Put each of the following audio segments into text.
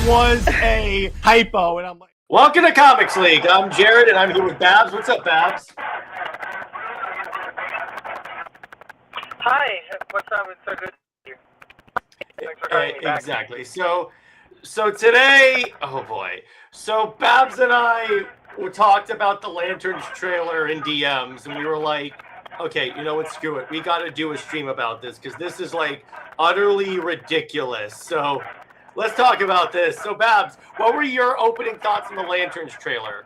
was a typo, and I'm like, welcome to Comics League. I'm Jared, and I'm here with Babs. What's up, Babs? Hi, what's up? It's so good to see you. Thanks for having me back. Exactly. So today, oh boy. So Babs and I talked about the Lanterns trailer in DMs, and we were like, okay, you know what? Screw it. We got to do a stream about this because this is like utterly ridiculous. So let's talk about this. So Babs, what were your opening thoughts on the Lanterns trailer?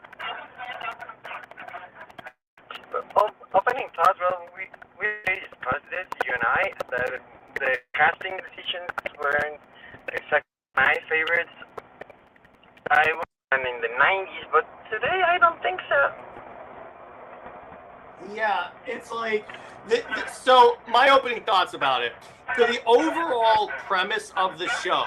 Opening thoughts, well, we discussed this, you and I, that the casting decisions weren't exactly my favorites. I was in the 90s, but today I don't think so. Yeah, it's like, so my opening thoughts about it. So the overall premise of the show,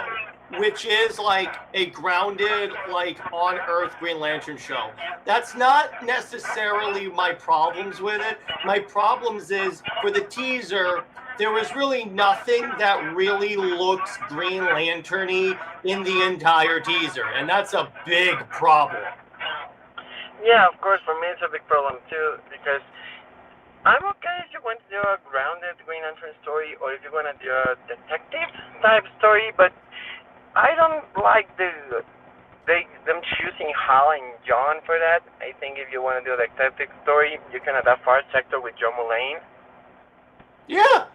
which is like a grounded, like on-Earth Green Lantern show, that's not necessarily my problems with it. My problems is, for the teaser, there was really nothing that really looks Green Lantern-y in the entire teaser, and that's a big problem. Yeah, of course, for me it's a big problem too, because I'm okay if you want to do a grounded Green Lantern story, or if you want to do a detective type story, but I don't like them choosing Hal and John for that. I think if you want to do a detective story, you can adapt Far Sector with Joe Mullane. Yeah,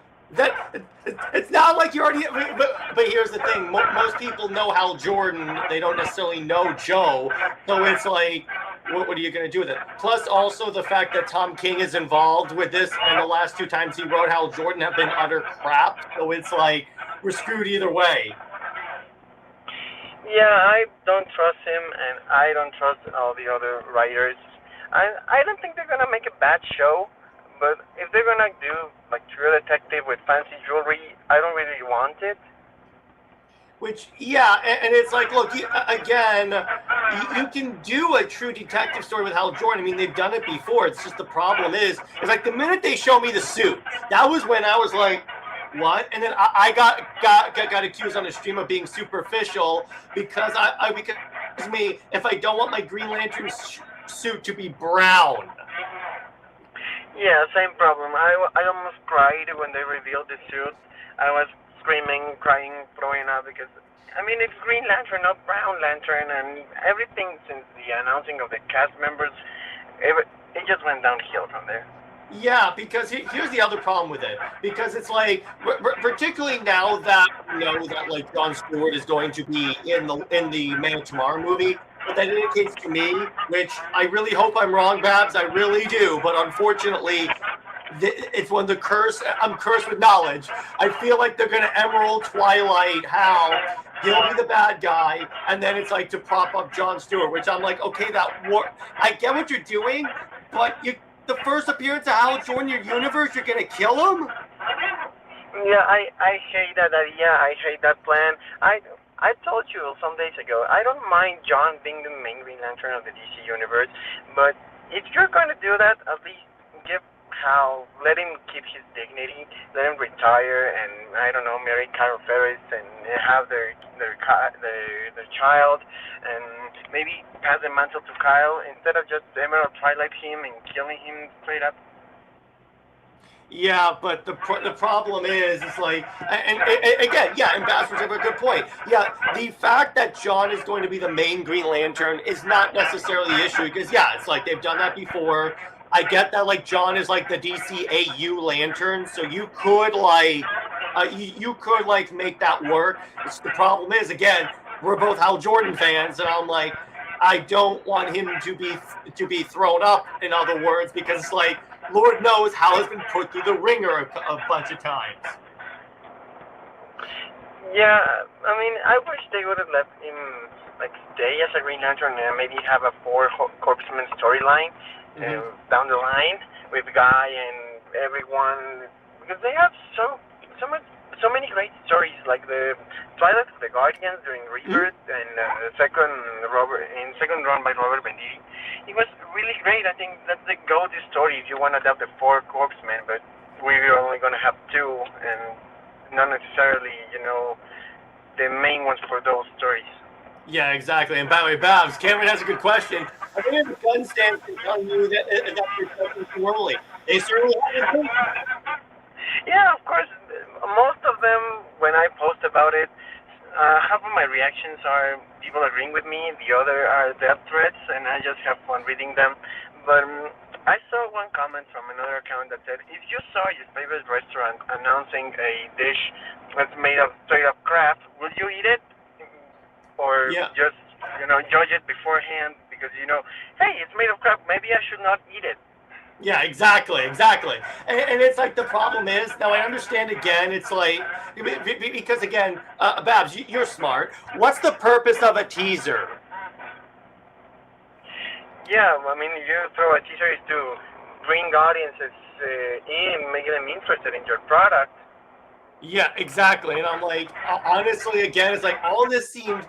it's not like you already. But here's the thing: most people know Hal Jordan. They don't necessarily know Joe. So it's like, what are you going to do with it? Plus, also the fact that Tom King is involved with this, and the last two times he wrote Hal Jordan have been utter crap. So it's like we're screwed either way. Yeah, I don't trust him, and I don't trust all the other writers. I don't think they're gonna make a bad show, but if they're gonna do like True Detective with fancy jewelry, I don't really want it. Which, yeah, and it's like, look, again, you can do a true detective story with Hal Jordan. I mean, they've done it before. It's just the problem is like the minute they show me the suit, that was when I was like, what? And then I got accused on the stream of being superficial because because me, if I don't want my Green Lantern suit to be brown. Yeah, same problem. I almost cried when they revealed the suit. I was screaming, crying, throwing up because, I mean, it's Green Lantern, not Brown Lantern, and everything since the announcing of the cast members, it just went downhill from there. Yeah, because here's the other problem with it. Because it's like, particularly now that we know that like Jon Stewart is going to be in the Man of Tomorrow movie, what that indicates to me, which I really hope I'm wrong, Babs, I really do, but unfortunately, it's when I'm cursed with knowledge. I feel like they're going to Emerald Twilight Hal. He'll be the bad guy, and then it's like to prop up Jon Stewart, which I'm like, okay, I get what you're doing, but the first appearance of Hal Jordan in your universe, you're going to kill him? Yeah, I hate that idea. I hate that plan. I told you some days ago, I don't mind John being the main Green Lantern of the DC universe, but if you're going to do that, at least give Hal, let him keep his dignity, let him retire, and I don't know, marry Carol Ferris and have their child, and maybe pass the mantle to Kyle instead of just Emerald Twilight him and killing him straight up. Yeah, but the problem is, it's like, and again, yeah, Ambassadors have a good point. Yeah, the fact that John is going to be the main Green Lantern is not necessarily the issue, because, yeah, it's like they've done that before. I get that, like, John is, like, the DCAU Lantern, so you could, like, make that work. The problem is, again, we're both Hal Jordan fans, and I'm like, I don't want him to be thrown up, in other words, because, like, Lord knows Hal has been put through the ringer a bunch of times. Yeah, I mean, I wish they would have let him like stay as a Green Lantern and maybe have a 4 Corpsman storyline down the line with Guy and everyone, because they have so many great stories, like the Twilight of the Guardians during Rebirth and the second run by Robert Venditti. It was really great. I think that's the go-to story if you want to adapt the 4 Corpsmen, but we're only going to have 2 and not necessarily, the main ones for those stories. Yeah, exactly. And by the way, Babs, Cameron has a good question. I think the gun stands for telling you that you're talking too early. They certainly haven't. Yeah, of course. Most of them, when I post about it, half of my reactions are people agreeing with me, the other are death threats, and I just have fun reading them. But I saw one comment from another account that said, if you saw your favorite restaurant announcing a dish that's made of straight up crap, will you eat it? Or Yeah. just, judge it beforehand because hey, it's made of crap, maybe I should not eat it. Yeah, exactly. And it's like the problem is, now I understand again, it's like, because again, Babs, you're smart. What's the purpose of a teaser? Yeah, I mean, you throw a teaser is to bring audiences in, make them interested in your product. Yeah, exactly. And I'm like, honestly, again, it's like all this seems,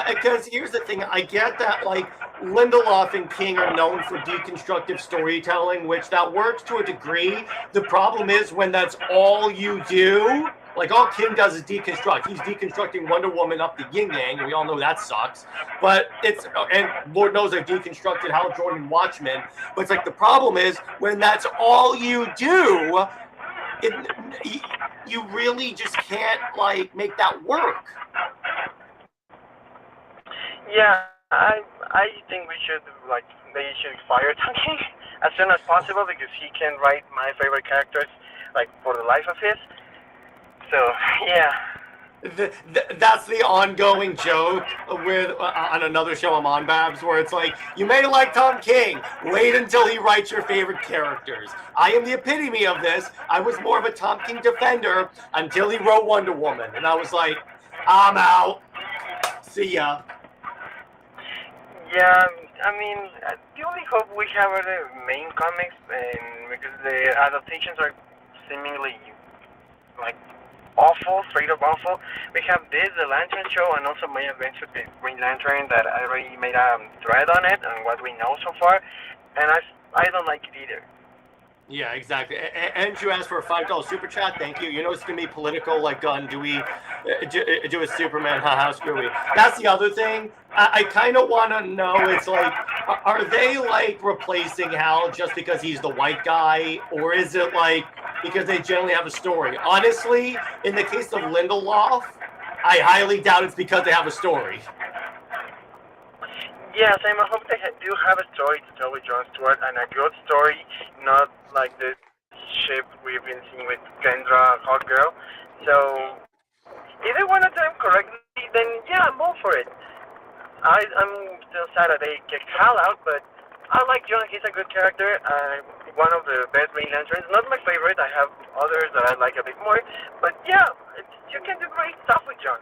because here's the thing, I get that like Lindelof and King are known for deconstructive storytelling, which that works to a degree. The problem is when that's all you do, like all King does is deconstruct. He's deconstructing Wonder Woman up the yin yang, and we all know that sucks. But and Lord knows I've deconstructed Hal Jordan Watchmen. But it's like the problem is when that's all you do, you really just can't like make that work. Yeah, I think they should fire Tom King as soon as possible because he can write my favorite characters like for the life of his. So yeah. That's the ongoing joke with on another show I'm on, Babs, where it's like, you may like Tom King, wait until he writes your favorite characters. I am the epitome of this. I was more of a Tom King defender until he wrote Wonder Woman, and I was like, I'm out. See ya. Yeah, I mean, the only hope we have are the main comics, and because the adaptations are seemingly like awful, straight up awful. We have The Lantern Show, and also My Adventure with Green Lantern that I already made a thread on it and what we know so far, and I don't like it either. Yeah, exactly. And you asked for a $5 super chat. Thank you. You know it's gonna be political. Like, do we do a Superman? How screw we? That's the other thing. I kind of want to know. It's like, are they like replacing Hal just because he's the white guy, or is it like because they generally have a story? Honestly, in the case of Lindelof, I highly doubt it's because they have a story. Yes, I hope they do have a story to tell with Jon Stewart, and a good story, not like the ship we've been seeing with Kendra, Hawkgirl. So, either one of them correctly, then yeah, I'm all for it. I'm still sad that they kicked Hal out, but I like Jon. He's a good character. One of the best Green Lanterns. Not my favorite. I have others that I like a bit more. But yeah, you can do great stuff with Jon.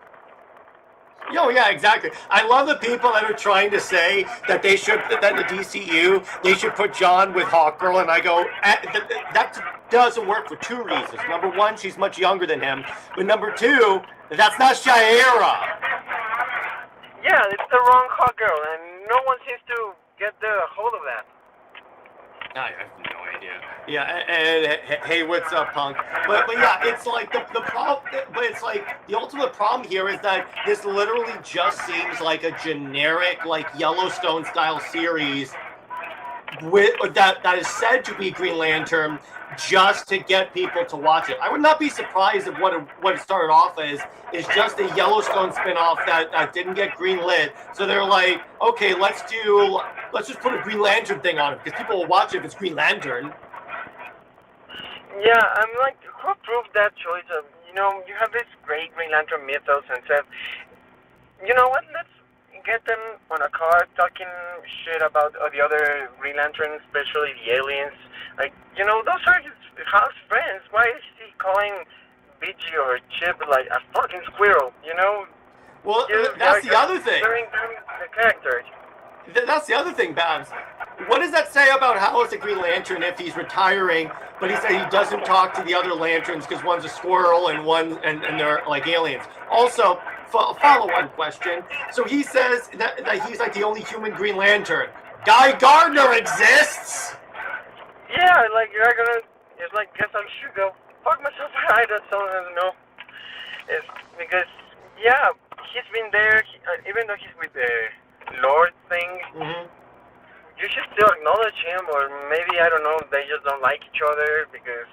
Oh yeah, exactly. I love the people that are trying to say that they should, that in the DCU, they should put Jon with Hawkgirl, and I go, that doesn't work for two reasons. Number one, she's much younger than him, but number two, that's not Shayera. Yeah, it's the wrong Hawkgirl, and no one seems to get the hold of that. I have no idea. Yeah, and hey, what's up, punk? But yeah, it's like the problem. But it's like the ultimate problem here is that this literally just seems like a generic, like Yellowstone style series with that is said to be Green Lantern, just to get people to watch it. I would not be surprised if what it started off as is just a Yellowstone spinoff that didn't get greenlit. So they're like, okay, let's just put a Green Lantern thing on it because people will watch it if it's Green Lantern. Yeah, I'm like, who approved that choice of, you have this great Green Lantern mythos and said, you know what, let's get them on a car talking shit about the other Green Lanterns, especially the aliens. Like, those are his house friends. Why is he calling BG or Chip like a fucking squirrel, Well, that's the other thing. The characters. That's the other thing, Babs. What does that say about Hal as a Green Lantern if he's retiring, but he said he doesn't talk to the other lanterns because one's a squirrel and and they're like aliens? Also, follow-on question. So he says that he's like the only human Green Lantern. Guy Gardner exists. Yeah, like you're gonna. It's like guess I should go fuck myself. I don't know. It's because yeah, he's been there, even though he's with the Lord thing. Mm-hmm. You should still acknowledge him, or maybe, I don't know, they just don't like each other because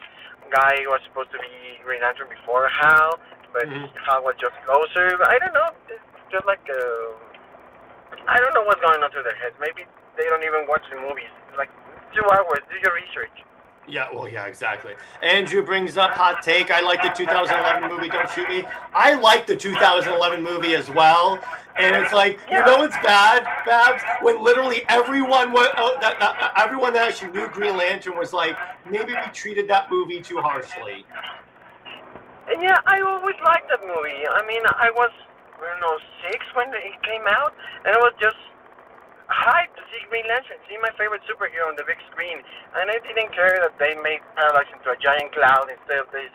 Guy was supposed to be Green Lantern before Hal, but Hal was just closer. I don't know, it's just like, I don't know what's going on through their heads. Maybe they don't even watch the movies. It's like 2 hours, do your research. Yeah, well, yeah, exactly. Andrew brings up hot take. I like the 2011 movie, Don't Shoot Me. I like the 2011 movie as well. And it's like, you know it's bad, Babs? When literally everyone everyone that actually knew Green Lantern was like, maybe we treated that movie too harshly. And yeah, I always liked that movie. I mean, I was, 6 when it came out, and it was just hyped to see Green Lantern, see my favorite superhero on the big screen. And I didn't care that they made Parallax into a giant cloud instead of this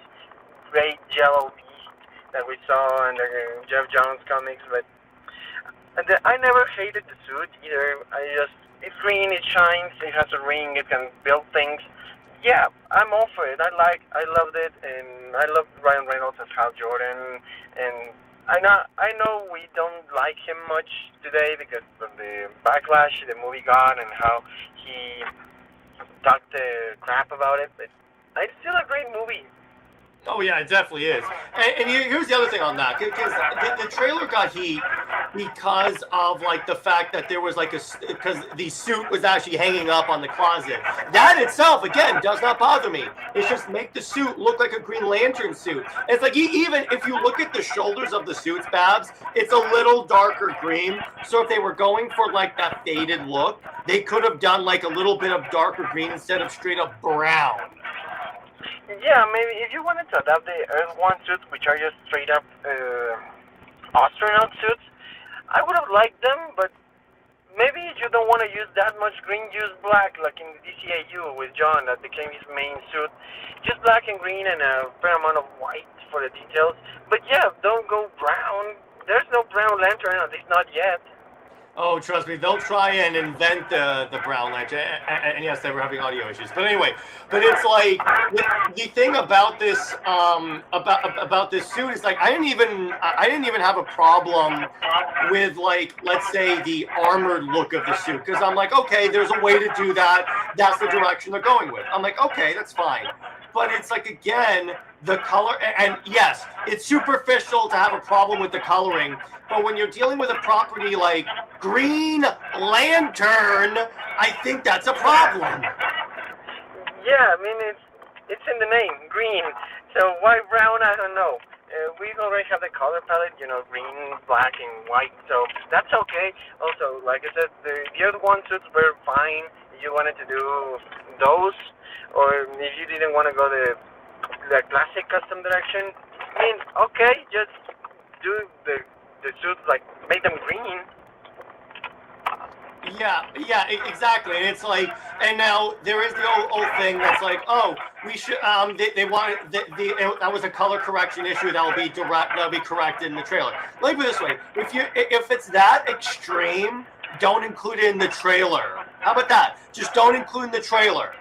great yellow beast that we saw in the Jeff Jones comics. But I never hated the suit either. It's green, it shines, it has a ring, it can build things. Yeah, I'm all for it. I loved it, and I love Ryan Reynolds as Hal Jordan. And I know we don't like him much today because of the backlash the movie got and how he talked crap about it, but it's still a great movie. Oh yeah, it definitely is. And here's the other thing on that, because the trailer got heat because of like the fact that there was like because the suit was actually hanging up on the closet. That itself, again, does not bother me. It's just make the suit look like a Green Lantern suit. It's like even if you look at the shoulders of the suits, Babs, it's a little darker green. So if they were going for like that faded look, they could have done like a little bit of darker green instead of straight up brown. Yeah, maybe if you wanted to adapt the Earth 1 suits, which are just straight up astronaut suits, I would have liked them, but maybe if you don't want to use that much green, use black, like in the DCAU with John, that became his main suit. Just black and green and a fair amount of white for the details. But yeah, don't go brown. There's no brown lantern, at least not yet. Oh, trust me, they'll try and invent the brown lantern. And yes, they were having audio issues. But anyway, it's like the thing about this about this suit is like I didn't even have a problem with like, let's say, the armored look of the suit, because I'm like, okay, there's a way to do that. That's the direction they're going with. I'm like, okay, that's fine. But it's like, again, the color, and yes, it's superficial to have a problem with the coloring, but when you're dealing with a property like Green Lantern, I think that's a problem. Yeah, I mean, it's in the name, green. So why brown, I don't know. We already have the color palette, green, black, and white, so that's okay. Also, like I said, the other one suits were fine if you wanted to do those, or if you didn't want to go the classic custom direction. I mean, okay, just do the suits, like, make them green. Yeah, exactly. And it's like, and now there is the old thing that's like, oh, we should. They wanted that was a color correction issue that'll be corrected in the trailer. Let me put it this way: if it's that extreme, don't include it in the trailer. How about that? Just don't include it in the trailer.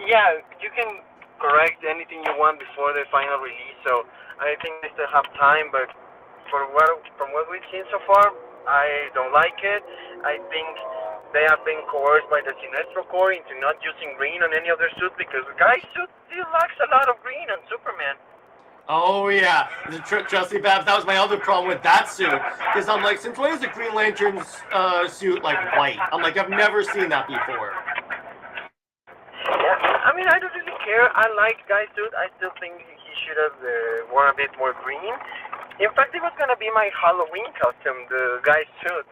Yeah, you can correct anything you want before the final release. So I think they still have time, but from what we've seen so far, I don't like it. I think they have been coerced by the Sinestro Corps into not using green on any of their suits, because the guy's suit still lacks a lot of green on Superman. Oh yeah, trust me, Babs, that was my other problem with that suit, because I'm like, since when is the Green Lantern's suit like white? I'm like, I've never seen that before. Yeah, I mean, I don't really care. I like Guy's suit. I still think he should have worn a bit more green. In fact, it was going to be my Halloween costume, the Guy's suit.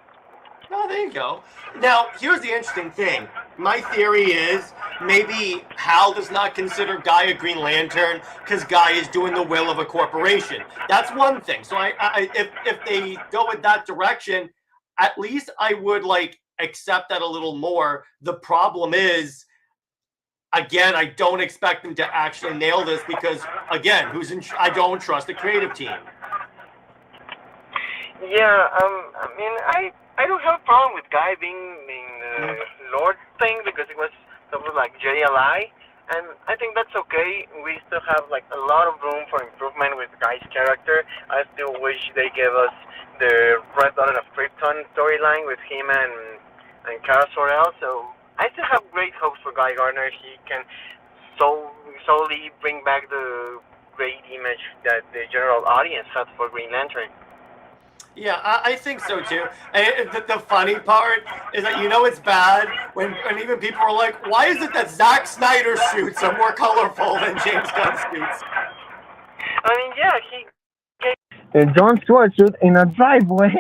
Oh, there you go. Now, here's the interesting thing. My theory is maybe Hal does not consider Guy a Green Lantern because Guy is doing the will of a corporation. That's one thing. So if they go with that direction, at least I would like accept that a little more. The problem is, again, I don't expect them to actually nail this because, again, I don't trust the creative team. Yeah, I mean, I don't have a problem with Guy being the Lord thing, because it was sort of like JLI, and I think that's okay. We still have like a lot of room for improvement with Guy's character. I still wish they gave us the Red Dawn of Krypton storyline with him and Kara Sorel. So I still have great hopes for Guy Gardner. He can solely bring back the great image that the general audience had for Green Lantern. Yeah, I think so too. And the funny part is that it's bad when even people are like, why is it that Zack Snyder's suits are more colorful than James Gunn's suits? I mean, yeah, he John Stewart suit in a driveway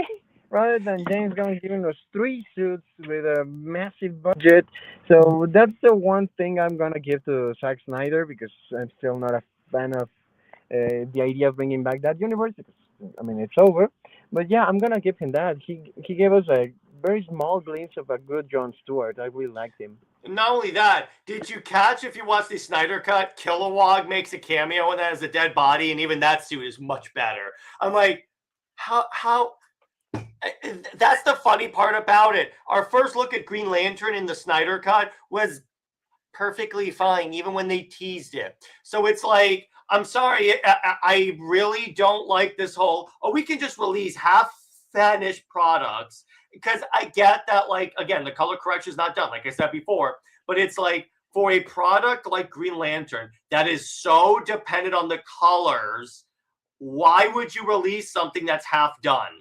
rather than James Gunn giving us three suits with a massive budget. So that's the one thing I'm gonna give to Zack Snyder because I'm still not a fan of the idea of bringing back that universe. Because, I mean, it's over. But yeah, I'm gonna give him that. He gave us a very small glimpse of a good John Stewart. I really liked him. Not only that, did you catch if you watched the Snyder Cut, Kilowog makes a cameo and that has a dead body, and even that suit is much better. I'm like, how that's the funny part about it. Our first look at Green Lantern in the Snyder Cut was perfectly fine, even when they teased it. So it's like, I'm sorry, I really don't like this whole, we can just release half-finished products. Because I get that, like, again, the color correction is not done, like I said before. But it's like, for a product like Green Lantern that is so dependent on the colors, why would you release something that's half done?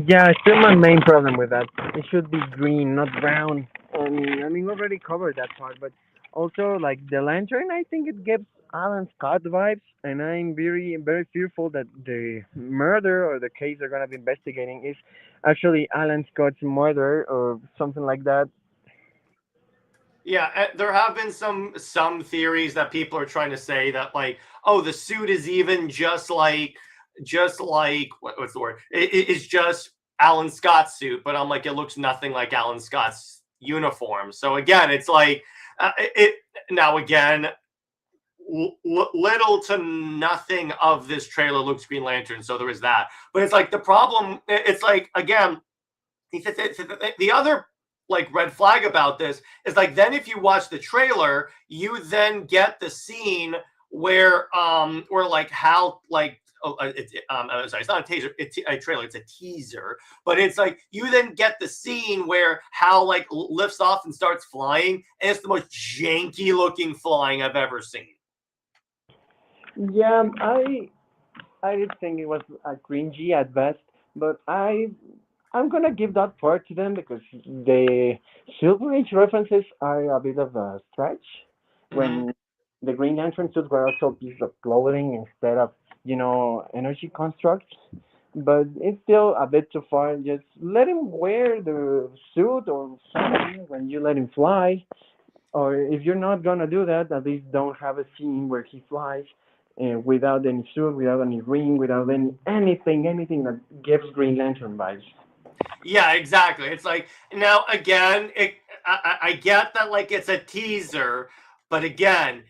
Yeah, still my main problem with that. It should be green, not brown. I mean, we already covered that part, but also like the lantern, I think it gives Alan Scott vibes, and I'm very, very fearful that the murder or the case they're gonna be investigating is actually Alan Scott's murder or something like that. Yeah, there have been some theories that people are trying to say that, like, the suit is even just like what's the word? It's just Alan Scott's suit, but I'm like, it looks nothing like Alan Scott's uniform. So again, it's like it now again. Little to nothing of this trailer looks Green Lantern, so there is that. But it's like the problem. It's like, again, the other like red flag about this is like, then if you watch the trailer, you then get the scene where like Hal, like, sorry, it's not a taser, it's a trailer, it's a teaser, but it's like you then get the scene where Hal like lifts off and starts flying, and it's the most janky looking flying I've ever seen. Yeah, I did think it was cringy at best, but I'm gonna give that part to them because the Silver Age references are a bit of a stretch. When the Green Lantern suits were also pieces of clothing instead of energy constructs, but it's still a bit too far. Just let him wear the suit or something when you let him fly. Or if you're not gonna do that, at least don't have a scene where he flies without any suit, without any ring, without anything that gives Green Lantern vibes. Yeah, exactly. It's like, now again, I get that, like, it's a teaser, but again,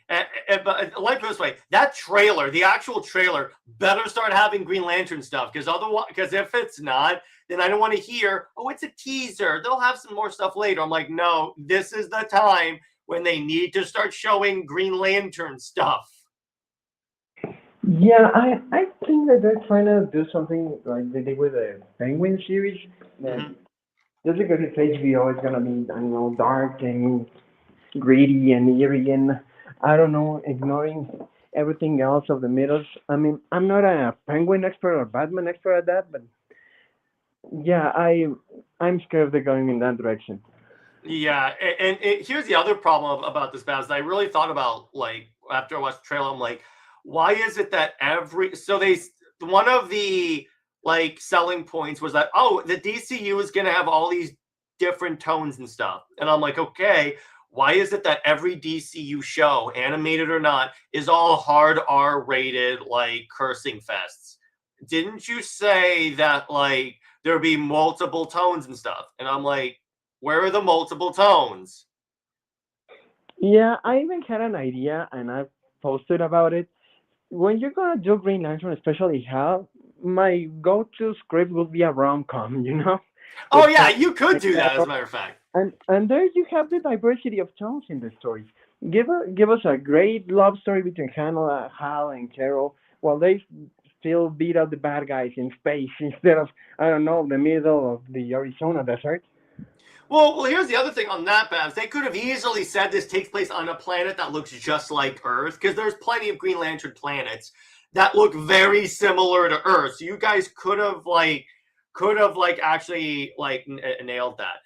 but like this way, that trailer, the actual trailer, better start having Green Lantern stuff, because otherwise, because if it's not, then I don't want to hear, it's a teaser, they'll have some more stuff later. I'm like, no, this is the time when they need to start showing Green Lantern stuff. Yeah, I think that they're trying to do something like they did with the Penguin series. That just because it's HBO, it's gonna be, I don't know, dark and gritty and eerie, and I don't know, ignoring everything else of the mythos. I mean, I'm not a Penguin expert or Batman expert at that, but yeah, I'm scared they're going in that direction. Yeah, and here's the other problem about this, Baz. I really thought about, like, after I watched the trailer, I'm like, why is it that one of the like selling points was that, the DCU is going to have all these different tones and stuff, and I'm like, okay, why is it that every DCU show, animated or not, is all hard R rated, like cursing fests? Didn't you say that, like, there'd be multiple tones and stuff? And I'm like, where are the multiple tones? Yeah, I even had an idea, and I posted about it. When you're gonna do Green Lantern, especially Hal, my go-to script would be a rom-com, Oh with yeah, you could do that, as Carol. a matter of fact. And there you have the diversity of tones in the stories. Give us a great love story between Hal and Carol, while they still beat up the bad guys in space instead of, I don't know, the middle of the Arizona desert. Well, here's the other thing on that, Babs. They could have easily said this takes place on a planet that looks just like Earth, because there's plenty of Green Lantern planets that look very similar to Earth. So you guys could have actually nailed that.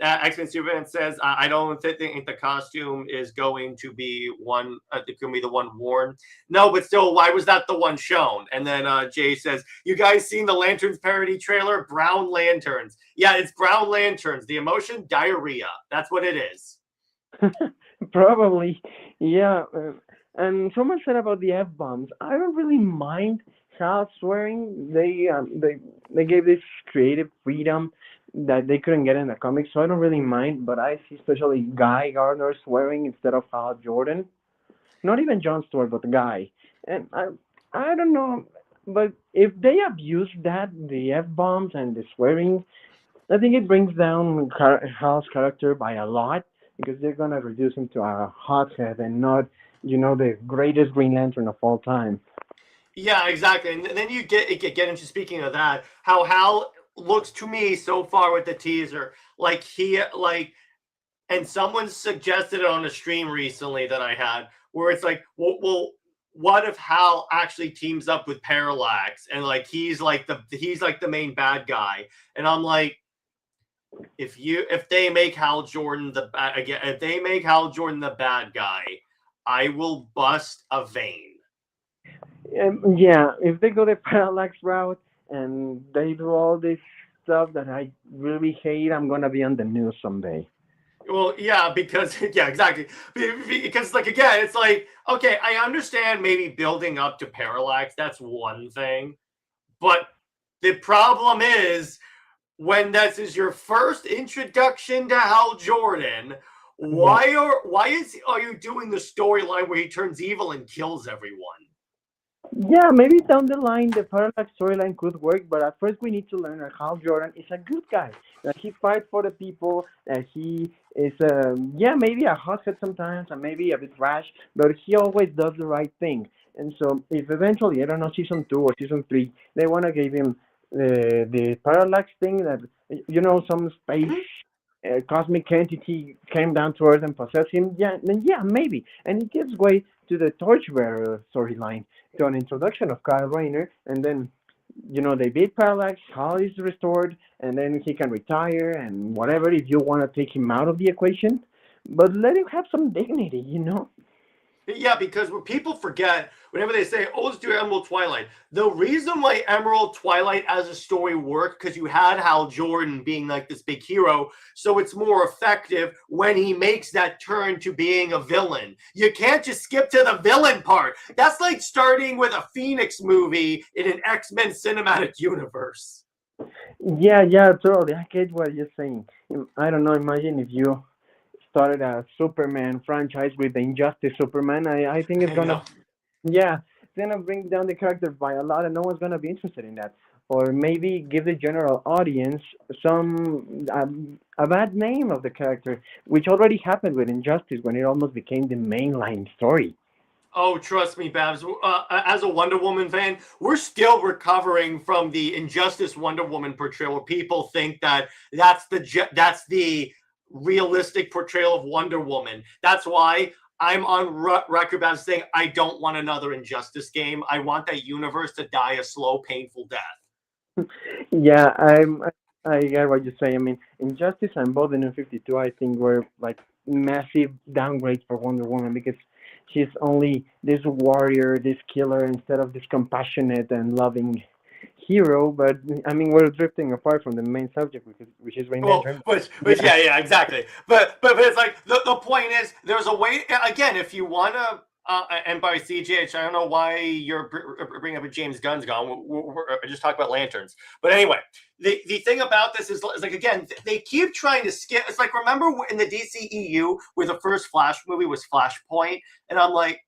X-Men Superman says, I don't think the costume is going to be one. It could be the one worn. No, but still, why was that the one shown? And then Jay says, you guys seen the Lanterns parody trailer? Brown Lanterns. Yeah, it's Brown Lanterns. The emotion, diarrhea. That's what it is. Probably, yeah. And someone said about the F bombs. I don't really mind Hal swearing. They gave this creative freedom that they couldn't get in the comics, so I don't really mind. But I see especially Guy Gardner swearing instead of Hal Jordan. Not even John Stewart, but the Guy. And I don't know, but if they abuse that, the F bombs and the swearing, I think it brings down Hal's character by a lot because they're gonna reduce him to a hothead and not, the greatest Green Lantern of all time. Yeah, exactly. And then you get into, speaking of that, how Hal looks to me so far with the teaser like and someone suggested it on a stream recently that I had, where it's like, well, what if Hal actually teams up with Parallax and he's like the main bad guy? And I'm like, if they make Hal Jordan if they make Hal Jordan the bad guy, I will bust a vein. Yeah, if they go the Parallax route and they do all this stuff that I really hate, I'm gonna be on the news someday. Well, yeah, because yeah, exactly. Because again, it's like, okay, I understand maybe building up to Parallax, that's one thing. But the problem is when this is your first introduction to Hal Jordan, why are you doing the storyline where he turns evil and kills everyone? Yeah, maybe down the line the Parallax storyline could work, but at first we need to learn that Hal Jordan is a good guy. That he fights for the people. That he is, maybe a hothead sometimes, and maybe a bit rash, but he always does the right thing. And so, if eventually, I don't know, season 2 or season 3, they want to give him the Parallax thing that some space cosmic entity came down to Earth and possessed him, then maybe. And it gives way to the Torchbearer storyline, to an introduction of Kyle Rayner, and then, they beat Parallax, Hal is restored, and then he can retire and whatever if you want to take him out of the equation. But let him have some dignity. Yeah, because what people forget whenever they say, "Oh, let's do Emerald Twilight," the reason why Emerald Twilight as a story worked because you had Hal Jordan being like this big hero, so it's more effective when he makes that turn to being a villain. You can't just skip to the villain part. That's like starting with a Phoenix movie in an X-Men cinematic universe. Yeah, totally. I get what you're saying. I don't know. Imagine if you started a Superman franchise with the Injustice Superman. I think it's gonna, it's gonna bring down the character by a lot, and no one's gonna be interested in that. Or maybe give the general audience some a bad name of the character, which already happened with Injustice when it almost became the mainline story. Oh, trust me, Babs. As a Wonder Woman fan, we're still recovering from the Injustice Wonder Woman portrayal, where people think that that's the realistic portrayal of Wonder Woman. That's why I'm on record as saying I don't want another Injustice game. I want that universe to die a slow, painful death. Yeah, I get what you say. I mean, Injustice and both the New 52, I think, were like massive downgrades for Wonder Woman because she's only this warrior, this killer, instead of this compassionate and loving hero. But I mean, we're drifting apart from the main subject, which is Green Lantern. Yeah, exactly. But it's like the point is there's a way. Again, if you want to. And by CGH, I don't know why you're bringing up a James Gunn's gone. I just talked about lanterns. But anyway, the thing about this is like, again, they keep trying to skip. It's like, remember in the DCEU where the first Flash movie was Flashpoint? And I'm like,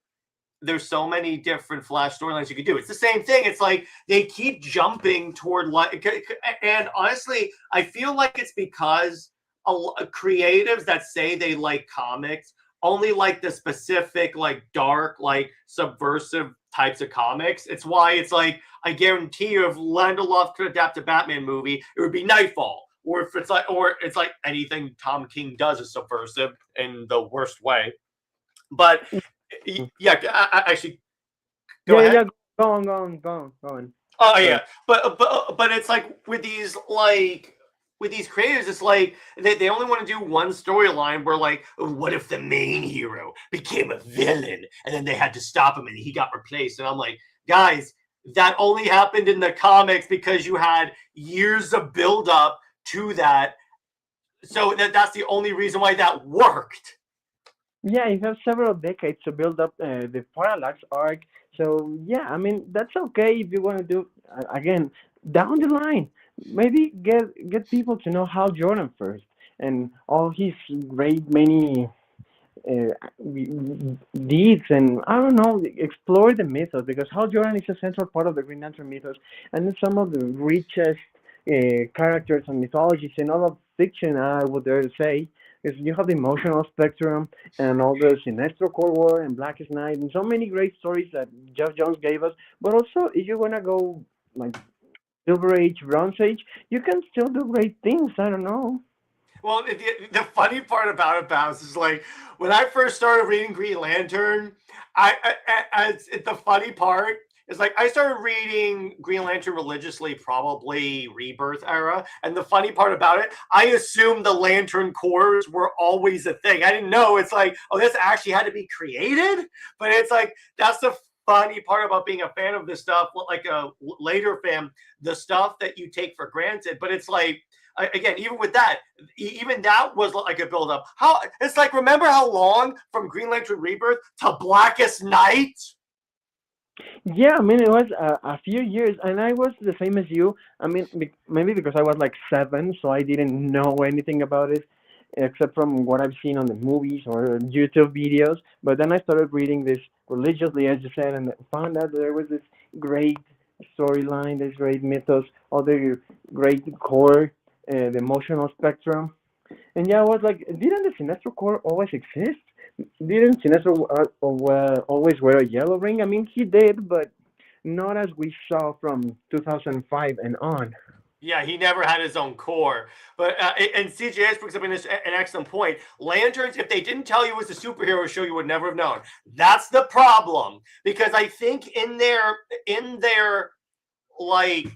there's so many different Flash storylines you could do. It's the same thing. It's like they keep jumping toward and honestly, I feel like it's because creatives that say they like comics only like the specific, like dark, like subversive types of comics. It's why it's like I guarantee you, if Lindelof could adapt a Batman movie, it would be Nightfall. Or if it's like anything Tom King does is subversive in the worst way. But yeah, actually, go ahead. Yeah. Go on. Oh yeah, but it's like with these creators, it's like they only want to do one storyline where like, what if the main hero became a villain and then they had to stop him and he got replaced? And I'm like, guys, that only happened in the comics because you had years of build up to that. So that's the only reason why that worked. Yeah, you have several decades to build up the Parallax arc. So yeah, I mean that's okay if you want to do again down the line. Maybe get people to know Hal Jordan first and all his great many deeds, and I don't know, explore the mythos because Hal Jordan is a central part of the Green Lantern mythos, and it's some of the richest characters and mythologies in all of fiction. I would dare to say. Because you have the emotional spectrum and all the Sinestro Core War and Blackest Night and so many great stories that Jeff Jones gave us. But also, if you want to go like Silver Age, Bronze Age, you can still do great things. I don't know. Well, the funny part about it, Bounce, is like when I first started reading Green Lantern, the funny part is like I started reading Green Lantern religiously, probably Rebirth era. And the funny part about it, I assumed the Lantern Corps were always a thing. I didn't know it's like, oh, this actually had to be created. But it's like that's the funny part about being a fan of this stuff, like a later fan, the stuff that you take for granted. But it's like, again, even with that, even that was like a build-up. How it's like, remember how long from Green Lantern Rebirth to Blackest Night? Yeah, I mean, it was a few years, and I was the same as you. I mean, maybe because I was like 7, so I didn't know anything about it, except from what I've seen on the movies or YouTube videos. But then I started reading this religiously, as you said, and found out there was this great storyline, this great mythos, all the great core, the emotional spectrum. And yeah, I was like, didn't the Sinestro Core always exist? Didn't Sinestro always wear a yellow ring? I mean, he did, but not as we saw from 2005 and on. Yeah, he never had his own core. But and CJS brings up an excellent point. Lanterns, if they didn't tell you it was a superhero show, you would never have known. That's the problem. Because I think in their like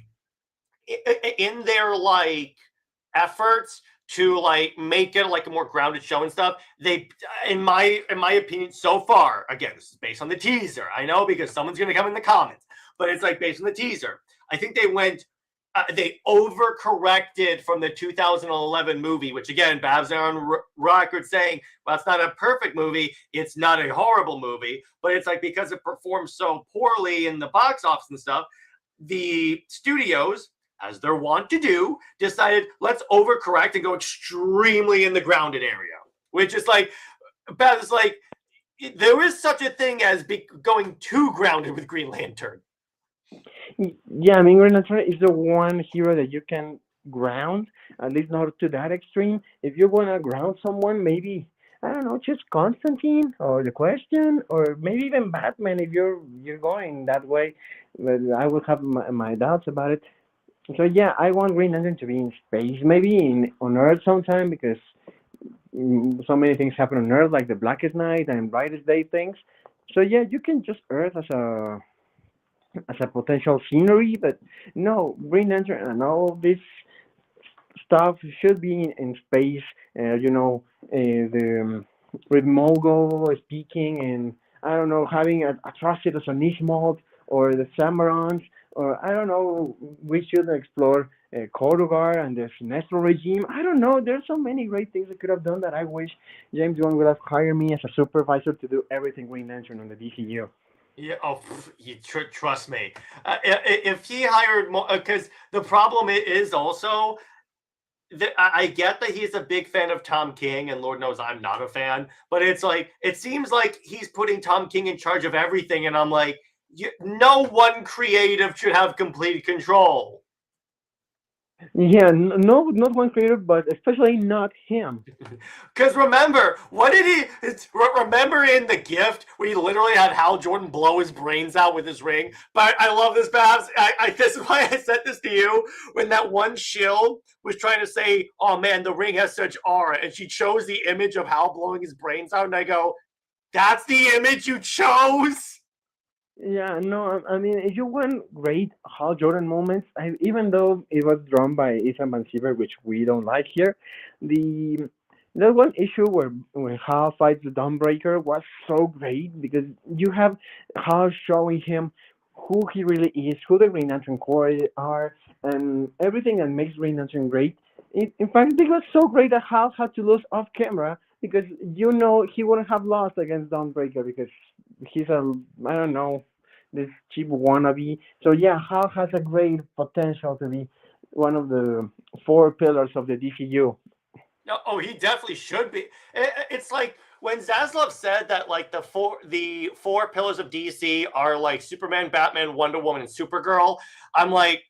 efforts to like make it like a more grounded show and stuff, they, in my opinion, so far, again, this is based on the teaser, I know, because someone's going to come in the comments, but it's like based on the teaser. I think they overcorrected from the 2011 movie, which again, Babs are on record saying, well, it's not a perfect movie, it's not a horrible movie, but it's like because it performed so poorly in the box office and stuff, the studios, as they're wont to do, decided let's overcorrect and go extremely in the grounded area, which is like, Babs is like, there is such a thing as going too grounded with Green Lantern. Yeah, I mean, Green Lantern is the one hero that you can ground, at least not to that extreme. If you want to ground someone, maybe, I don't know, just Constantine or The Question, or maybe even Batman if you're going that way. But I would have my doubts about it. So yeah, I want Green Lantern to be in space, maybe on Earth sometime, because so many things happen on Earth, like the Blackest Night and Brightest Day things. So yeah, you can just Earth as a potential scenery, but no, Green Lantern and all this stuff should be in space. The with Mogo speaking, and I don't know, having atrocities on Ishmael or the Samarons, or I don't know, we should explore Korugar and the Sinestro regime. I don't know, there's so many great things I could have done that I wish James Gunn would have hired me as a supervisor to do everything Green Lantern on the DCU. Yeah, you trust me. If he hired more, because the problem is also I get that he's a big fan of Tom King, and Lord knows I'm not a fan, but it's like, it seems like he's putting Tom King in charge of everything, and I'm like, no one creative should have complete control. Yeah, no, not one creator, but especially not him. Because remember, what did he? Remember in The Gift, where he literally had Hal Jordan blow his brains out with his ring? But I love this, Babs. This is why I sent this to you. When that one shill was trying to say, "Oh man, the ring has such aura," and she chose the image of Hal blowing his brains out, and I go, "That's the image you chose." Yeah, no, I mean, if you want great Hal Jordan moments, even though it was drawn by Ethan Van Siever, which we don't like here, the that one issue where when Hal fights the Dawnbreaker was so great because you have Hal showing him who he really is, who the Green Lantern Corps are, and everything that makes Green Lantern great. In fact, it was so great that Hal had to lose off camera because he wouldn't have lost against Dawnbreaker because he's I don't know, this cheap wannabe. So yeah, Hal has a great potential to be one of the four pillars of the DCU. No, oh, he definitely should be. It's like when Zaslav said that like the four pillars of DC are like Superman, Batman, Wonder Woman, and Supergirl. I'm like,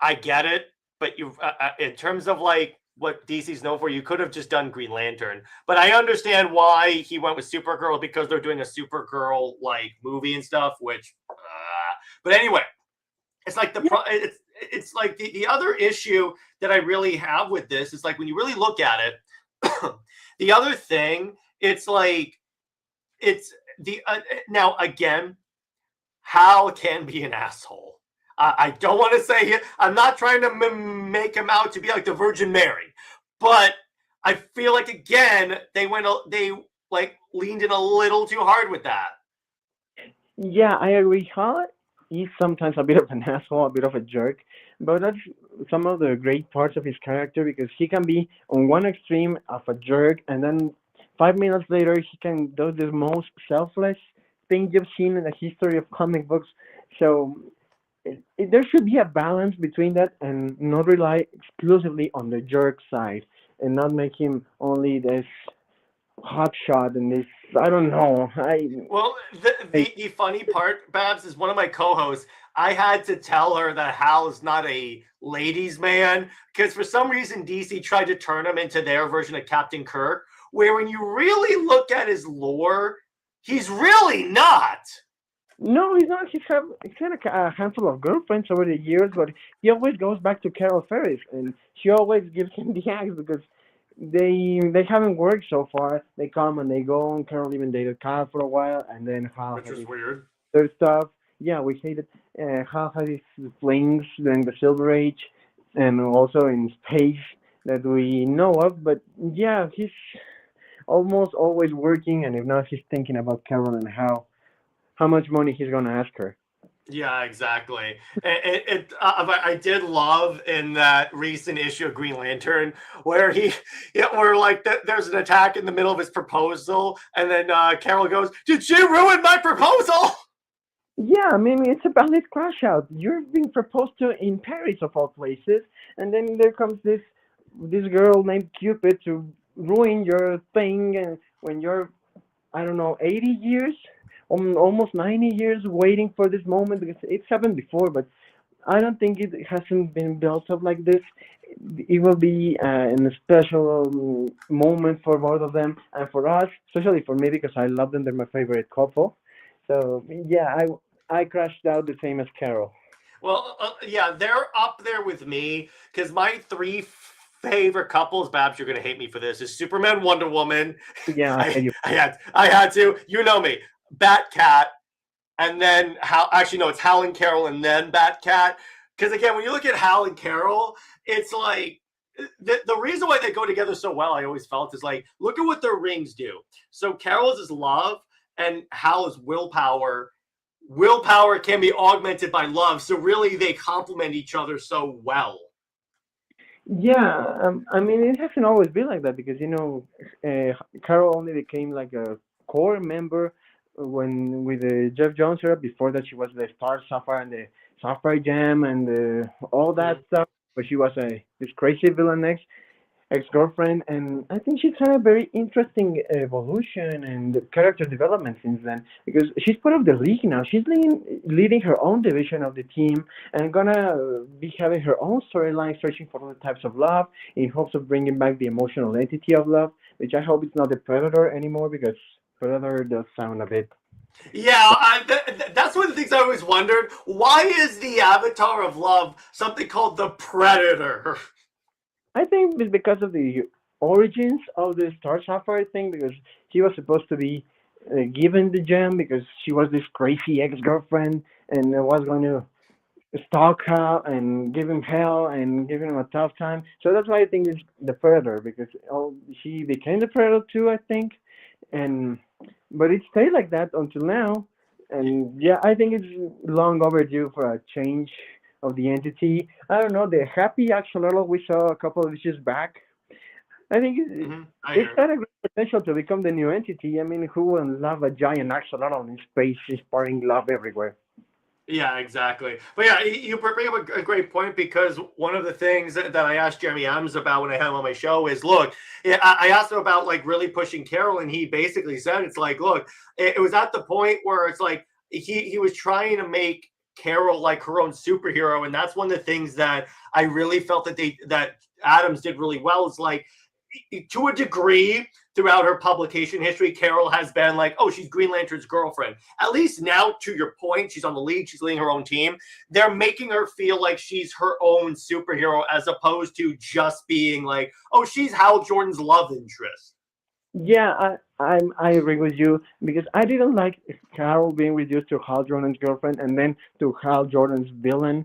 I get it, but you in terms of like what DC's known for, you could have just done Green Lantern. But I understand why he went with Supergirl because they're doing a Supergirl like movie and stuff. Which, but anyway, it's like it's like the other issue that I really have with this is like when you really look at it, the other thing, it's like it's the now again, Hal can be an asshole. I don't want to say it. I'm not trying to make him out to be like the Virgin Mary, but I feel like again they like leaned in a little too hard with that. Yeah, I agree. Hal is sometimes a bit of an asshole, a bit of a jerk, but that's some of the great parts of his character because he can be on one extreme of a jerk, and then 5 minutes later he can do the most selfless thing you've seen in the history of comic books. So there should be a balance between that and not rely exclusively on the jerk side and not make him only this hotshot and this. I don't know. Well, the funny part, Babs, is one of my co-hosts. I had to tell her that Hal is not a ladies' man because for some reason DC tried to turn him into their version of Captain Kirk, where when you really look at his lore, he's really not. No, he's not. He's had a handful of girlfriends over the years, but he always goes back to Carol Ferris, and she always gives him the axe because they haven't worked so far. They come and they go, and Carol even dated Kyle for a while, and then Hal Which is weird. Their stuff. Yeah, we hated. Hal had his flings during the Silver Age, and also in space that we know of. But yeah, he's almost always working, and if not, he's thinking about Carol and how much money he's going to ask her. Yeah, exactly. I did love in that recent issue of Green Lantern where where like there's an attack in the middle of his proposal, and then Carol goes, "Did she ruin my proposal?" Yeah, I mean it's a valid crash out. You're being proposed to in Paris of all places, and then there comes this girl named Cupid to ruin your thing, and when you're, I don't know, 80 years. Almost 90 years waiting for this moment because it's happened before, but I don't think it hasn't been built up like this. It will be a special moment for both of them and for us, especially for me because I love them. They're my favorite couple. So yeah, I crashed out the same as Carol. Well, yeah, they're up there with me because my three favorite couples, Babs, you're gonna hate me for this, is Superman, Wonder Woman. Yeah, I had to. You know me. Batcat, and then Hal. Actually, no, it's Hal and Carol, and then Batcat. Because again, when you look at Hal and Carol, it's like the reason why they go together so well. I always felt is like, look at what their rings do. So Carol's is love, and Hal is willpower. Willpower can be augmented by love, so really they complement each other so well. Yeah, I mean it hasn't always been like that because Carol only became like a core member when with the Jeff Jones era. Before that, she was the Star Sapphire and the Sapphire Jam and all that stuff. but she was this crazy villain ex-girlfriend, and I think she's had a very interesting evolution and character development since then because she's part of the league now. She's leading her own division of the team and gonna be having her own storyline, searching for other types of love in hopes of bringing back the emotional entity of love, which I hope it's not the Predator anymore because Predator does sound a bit. Yeah, that's one of the things I always wondered. Why is the avatar of love something called the Predator? I think it's because of the origins of the Star Sapphire thing, because she was supposed to be given the gem because she was this crazy ex-girlfriend and was going to stalk her and give him hell and give him a tough time. So that's why I think it's the Predator, because she became the Predator too, I think. And but it stayed like that until now. And yeah, I think it's long overdue for a change of the entity. I don't know, the happy axolotl we saw a couple of issues back. I think it's got a great potential to become the new entity. I mean, who wouldn't love a giant axolotl in space spreading love everywhere? Yeah, exactly. But yeah, you bring up a great point, because one of the things that I asked Jeremy Adams about when I had him on my show is, look, I asked him about like really pushing Carol, and he basically said, it's like, look, it was at the point where it's like he was trying to make Carol like her own superhero, and that's one of the things that I really felt that Adams did really well. Is like, to a degree, throughout her publication history, Carol has been like, oh, she's Green Lantern's girlfriend. At least now, to your point, she's on the league, she's leading her own team. They're making her feel like she's her own superhero, as opposed to just being like, oh, she's Hal Jordan's love interest. Yeah, I agree with you because I didn't like Carol being reduced to Hal Jordan's girlfriend and then to Hal Jordan's villain,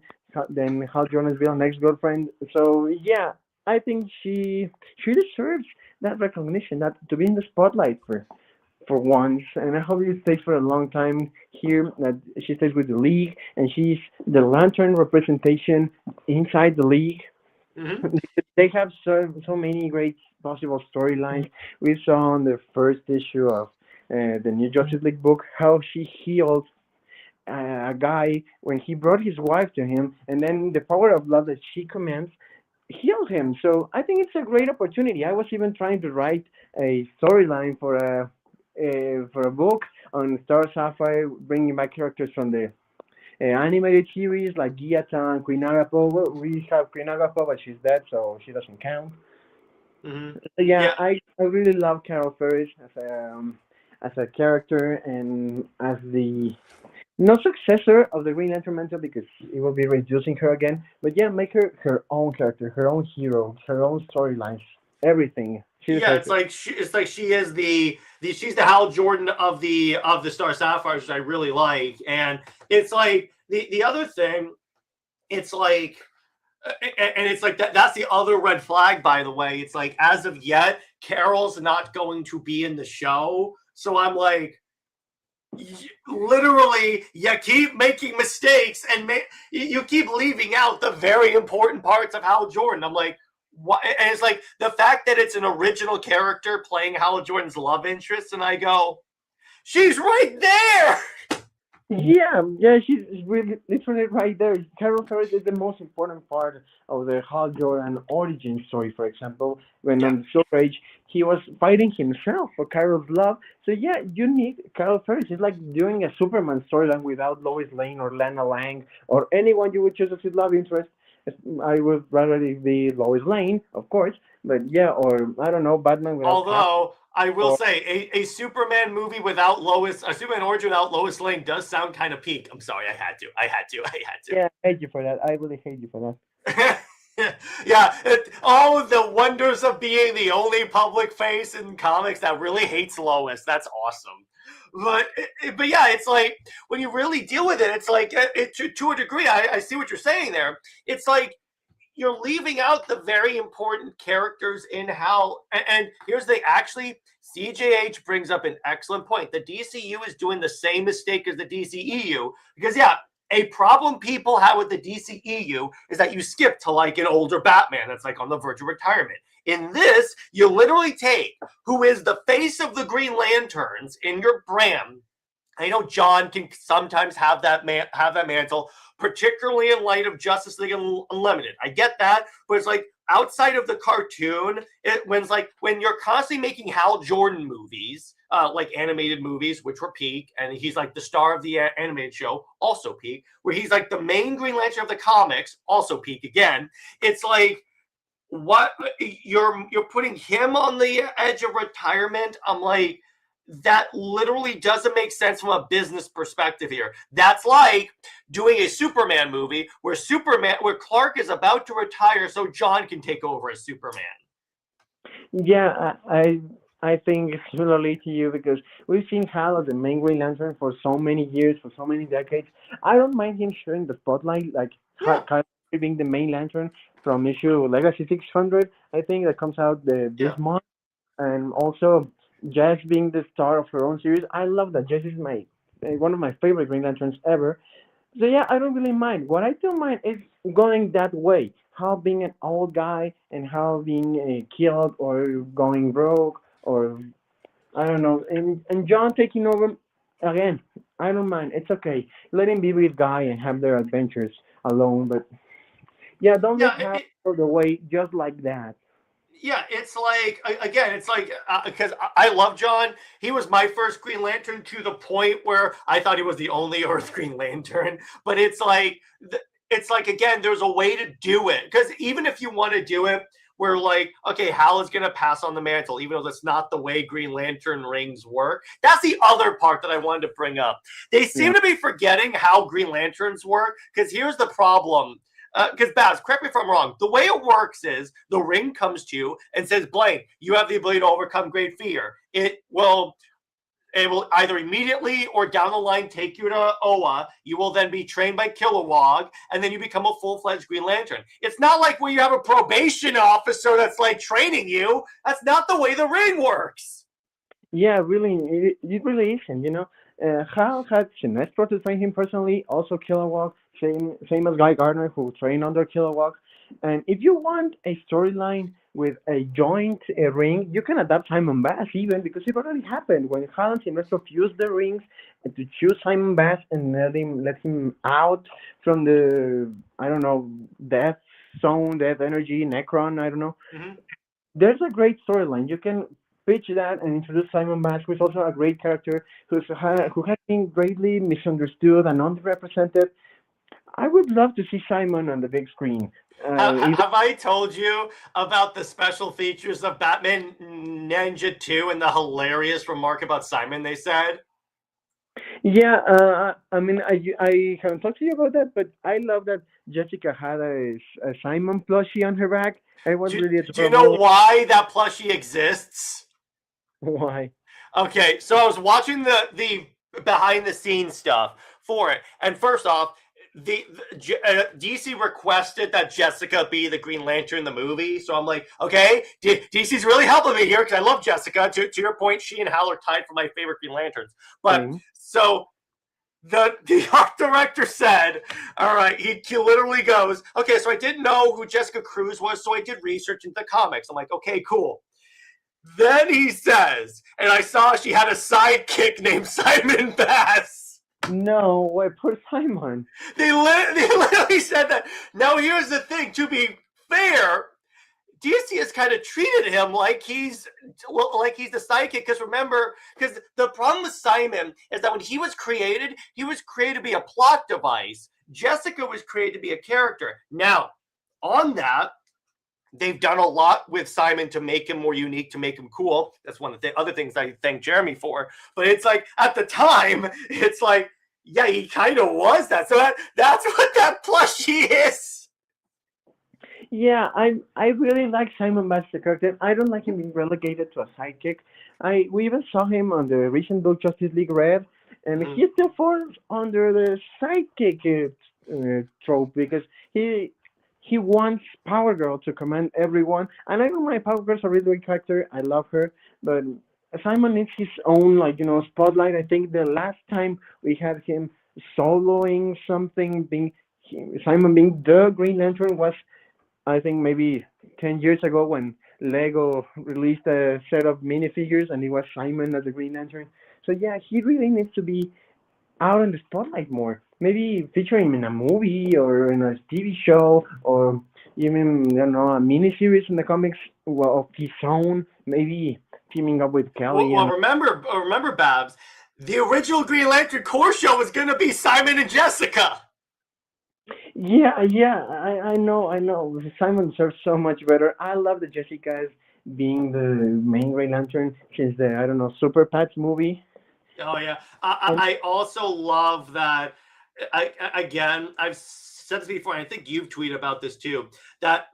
then Hal Jordan's villain ex-girlfriend. So yeah, I think she deserves that recognition, that to be in the spotlight for once. And I hope it stays for a long time here. That she stays with the league and she's the Lantern representation inside the league. Mm-hmm. They have so many great possible storylines. We saw on the first issue of the New Justice League book how she healed a guy when he brought his wife to him, and then the power of love that she commands healed him. So I think it's a great opportunity. I was even trying to write a storyline for a book on Star Sapphire, bringing back characters from the animated series like Giatan, Queen Agapo. Well, we have Queen Agapo, but she's dead, so she doesn't count. Mm-hmm. Yeah, I really love Carol Ferris as a character and as the no successor of the Green Lantern Mantle because it will be reducing her again. But yeah, make her her own character, her own hero, her own storylines, everything. It's like she is she's the Hal Jordan of the Star Sapphires, which I really like. And it's like the other thing, it's like, and it's like that's the other red flag, by the way. It's like, as of yet, Carol's not going to be in the show. So I'm like, literally, you keep making mistakes and you keep leaving out the very important parts of Hal Jordan. I'm like, what? And it's like the fact that it's an original character playing Hal Jordan's love interest, and I go, she's right there. Yeah, she's really literally right there. Carol Ferris is the most important part of the Hal Jordan origin story. For example, when on Silver Age he was fighting himself for Carol's love. So yeah, you need Carol Ferris. It's like doing a Superman storyline without Lois Lane or Lana Lang or anyone you would choose as his love interest. I would rather be Lois Lane, of course, but yeah, or I don't know, Batman without. Although I will say a Superman movie without a Superman origin without Lois Lane does sound kind of peak. I'm sorry, I had to. Yeah, I hate you for that. I really hate you for that. Yeah, all of the wonders of being the only public face in comics that really hates Lois. That's awesome. But yeah, it's like when you really deal with it, it's like to a degree. I see what you're saying there. It's like you're leaving out the very important characters in Hal. And here's CJH brings up an excellent point. The DCU is doing the same mistake as the DCEU because a problem people have with the DCEU is that you skip to like an older Batman that's like on the verge of retirement. In this, you literally take who is the face of the Green Lanterns in your brand. I know John can sometimes have that mantle, particularly in light of Justice League Unlimited. I get that, but it's like outside of the cartoon, when you're constantly making Hal Jordan movies, like animated movies, which were peak, and he's like the star of the animated show, also peak, where he's like the main Green Lantern of the comics, also peak again. It's like, what, you're putting him on the edge of retirement? I'm like, that literally doesn't make sense from a business perspective here. That's like doing a Superman movie where Clark is about to retire so John can take over as Superman. Yeah, I think it's similarly to you because we've seen Hal as the main Green Lantern for so many years, for so many decades. I don't mind him sharing the spotlight, like Kyle being the main Lantern from issue Legacy 600, I think, that comes out this month, and also Jess being the star of her own series. I love that. Jess is my one of my favorite Green Lanterns ever. So yeah, I don't really mind. What I don't mind is going that way. How being an old guy and how being killed or going broke or I don't know. And John taking over again. I don't mind. It's okay. Let him be with Guy and have their adventures alone. But yeah, don't make Hal go the way just like that. Yeah, it's like, again, it's like, because I love John. He was my first Green Lantern to the point where I thought he was the only Earth Green Lantern. But it's like, again, there's a way to do it. Because even if you want to do it, where like, okay, Hal is going to pass on the mantle, even though that's not the way Green Lantern rings work. That's the other part that I wanted to bring up. They seem to be forgetting how Green Lanterns work. Because here's the problem. Because Baz, correct me if I'm wrong. The way it works is the ring comes to you and says, "Blaine, you have the ability to overcome great fear." It will either immediately or down the line take you to Oa. You will then be trained by Kilowog, and then you become a full-fledged Green Lantern. It's not like where you have a probation officer that's like training you. That's not the way the ring works. Yeah, really, it really isn't. You know, Hal had Sinestro to train him personally. Also, Kilowog. Same as Guy Gardner, who trained under Kilowog. And if you want a storyline with a joint ring, you can adapt Simon Bass even, because it already happened when Hal and Sinestro fused the rings and to choose Simon Bass and let him out from the, I don't know, death zone, death energy, Necron, I don't know. Mm-hmm. There's a great storyline. You can pitch that and introduce Simon Bass, who is also a great character, who has been greatly misunderstood and underrepresented. I would love to see Simon on the big screen. Have I told you about the special features of Batman Ninja 2 and the hilarious remark about Simon they said? Yeah, I mean, I haven't talked to you about that, but I love that Jessica had a Simon plushie on her back. I was do you know why that plushie exists? Why? Okay, so I was watching the behind the scenes stuff for it, and first off, DC requested that Jessica be the Green Lantern in the movie, so I'm like, okay, DC's really helping me here because I love Jessica. To your point, she and Hal are tied for my favorite Green Lanterns. But so the art director said, all right, he literally goes, okay, so I didn't know who Jessica Cruz was, so I did research into the comics. I'm like, okay, cool. Then he says, and I saw she had a sidekick named Simon Bass. No, wait, poor Simon. They literally said that. Now, here's the thing. To be fair, DC has kind of treated him like he's the sidekick. Because remember, because the problem with Simon is that when he was created to be a plot device. Jessica was created to be a character. Now, on that, they've done a lot with Simon to make him more unique, to make him cool. That's one of the other things I thank Jeremy for. But it's like, at the time, it's like, yeah, he kind of was that. So that's what that plushie is. Yeah, I really like Simon Bass the character. I don't like him being relegated to a sidekick. We even saw him on the recent book Justice League Red, and he still falls under the sidekick trope because he wants Power Girl to command everyone. And I know my Power Girl's a really great character. I love her, but Simon needs his own, spotlight. I think the last time we had him soloing something, Simon being the Green Lantern was, I think, maybe 10 years ago when Lego released a set of minifigures and it was Simon as the Green Lantern. So yeah, he really needs to be out in the spotlight more. maybe feature him in a movie or in a TV show or even I don't know a miniseries in the comics of his own. Maybe teaming up with Kelly Well, and remember, Babs, the original Green Lantern Corps show was going to be Simon and Jessica. yeah, I know. Simon deserves so much better. I love the Jessica's being the main Green Lantern since the I don't know Super Pets movie. Oh yeah, And I also love that. Again, I've said this before, and I think you've tweeted about this too. That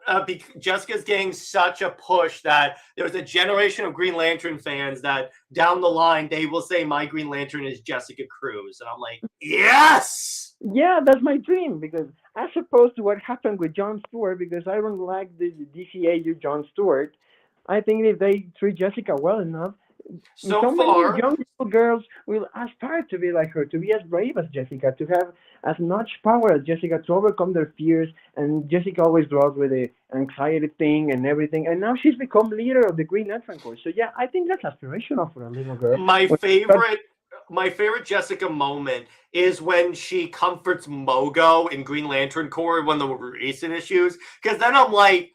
Jessica's getting such a push that there's a generation of Green Lantern fans that down the line they will say my Green Lantern is Jessica Cruz, and I'm like, yes. yeah, that's my dream because as opposed to what happened with Jon Stewart, because I don't like the DCAU Jon Stewart. I think if they treat Jessica well enough, So so many far, young little girls will aspire to be like her, to be as brave as Jessica, to have as much power as Jessica, to overcome their fears. And Jessica always grew up with the anxiety thing and everything, and now she's become leader of the Green Lantern Corps. So yeah, I think that's aspirational for a little girl. my When- favorite my favorite Jessica moment is when she comforts Mogo in Green Lantern Corps, one of the recent issues, because then I'm like,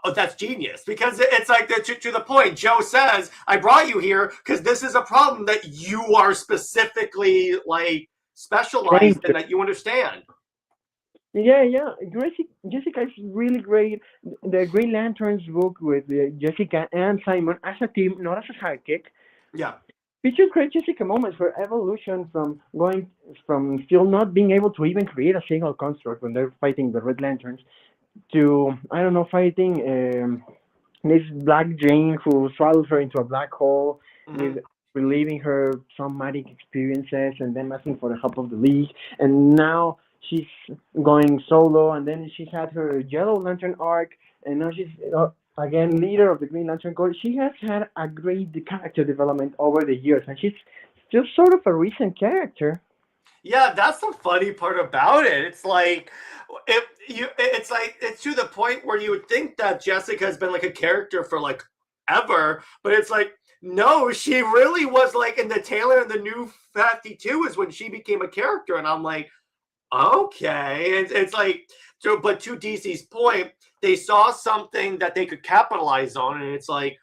oh, that's genius, because it's like to the point. Joe says, I brought you here because this is a problem that you are specifically like specialized in, that you understand. Yeah. Jessica is really great. The Green Lanterns book with Jessica and Simon as a team, not as a sidekick, Yeah. features great Jessica moments for evolution from going from still not being able to even create a single construct when they're fighting the Red Lanterns to I don't know fighting this Black Jane who swallows her into a black hole with relieving her traumatic experiences and then asking for the help of the League. And now she's going solo, and then she had her Yellow Lantern arc, and now she's again leader of the Green Lantern Corps. She has had a great character development over the years, and she's still sort of a recent character. Yeah, that's the funny part about it. It's like it's to the point where you would think that Jessica has been like a character for like ever, but it's like no, she really was like in the tail end of the New 52 is when she became a character, and I'm like, okay, it's like so. But to DC's point, they saw something that they could capitalize on, and it's like,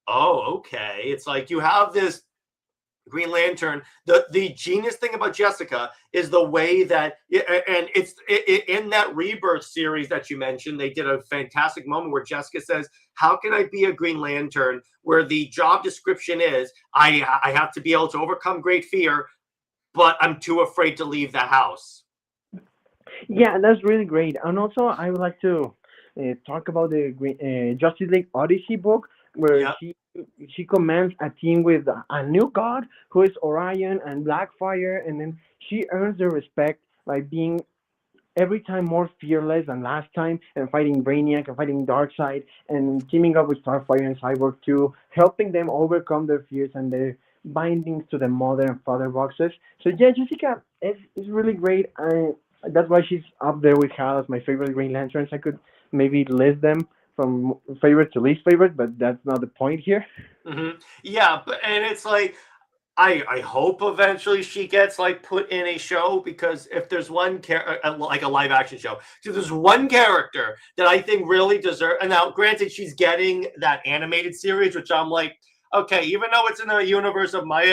oh, okay, it's like you have this Green Lantern. The genius thing about Jessica is the way that, and in that Rebirth series that you mentioned, they did a fantastic moment where Jessica says, "How can I be a Green Lantern?" Where the job description is, "I have to be able to overcome great fear, but I'm too afraid to leave the house." Yeah, that's really great. And also, I would like to talk about the Justice League Odyssey book, where Yeah. she commands a team with a new god who is Orion and Blackfire, and then she earns their respect by being every time more fearless than last time and fighting Brainiac and fighting Darkseid and teaming up with Starfire and Cyborg too, helping them overcome their fears and their bindings to the mother and father boxes. So yeah, Jessica is really great. That's why she's up there with Hal as my favorite Green Lanterns. I could maybe list them from favorite to least favorite, but that's not the point here. Yeah, but and it's like I hope eventually she gets like put in a show, because if there's one like a live action show, so there's one character that I think really deserves. And now, granted, she's getting that animated series, which I'm like, okay, even though it's in the universe of my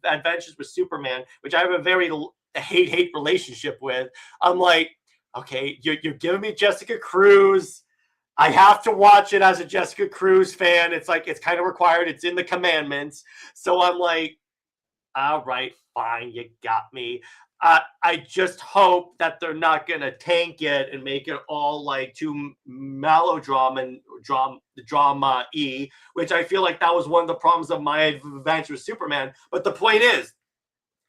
adventures with Superman, which I have a very hate relationship with, I'm like, okay, you're giving me Jessica Cruz. I have to watch it as a Jessica Cruz fan. It's like it's kind of required. It's in the commandments. So I'm like, all right, fine, you got me. I just hope that they're not gonna tank it and make it all like too melodrama and drama which I feel like that was one of the problems of my adventure with Superman. But the point is,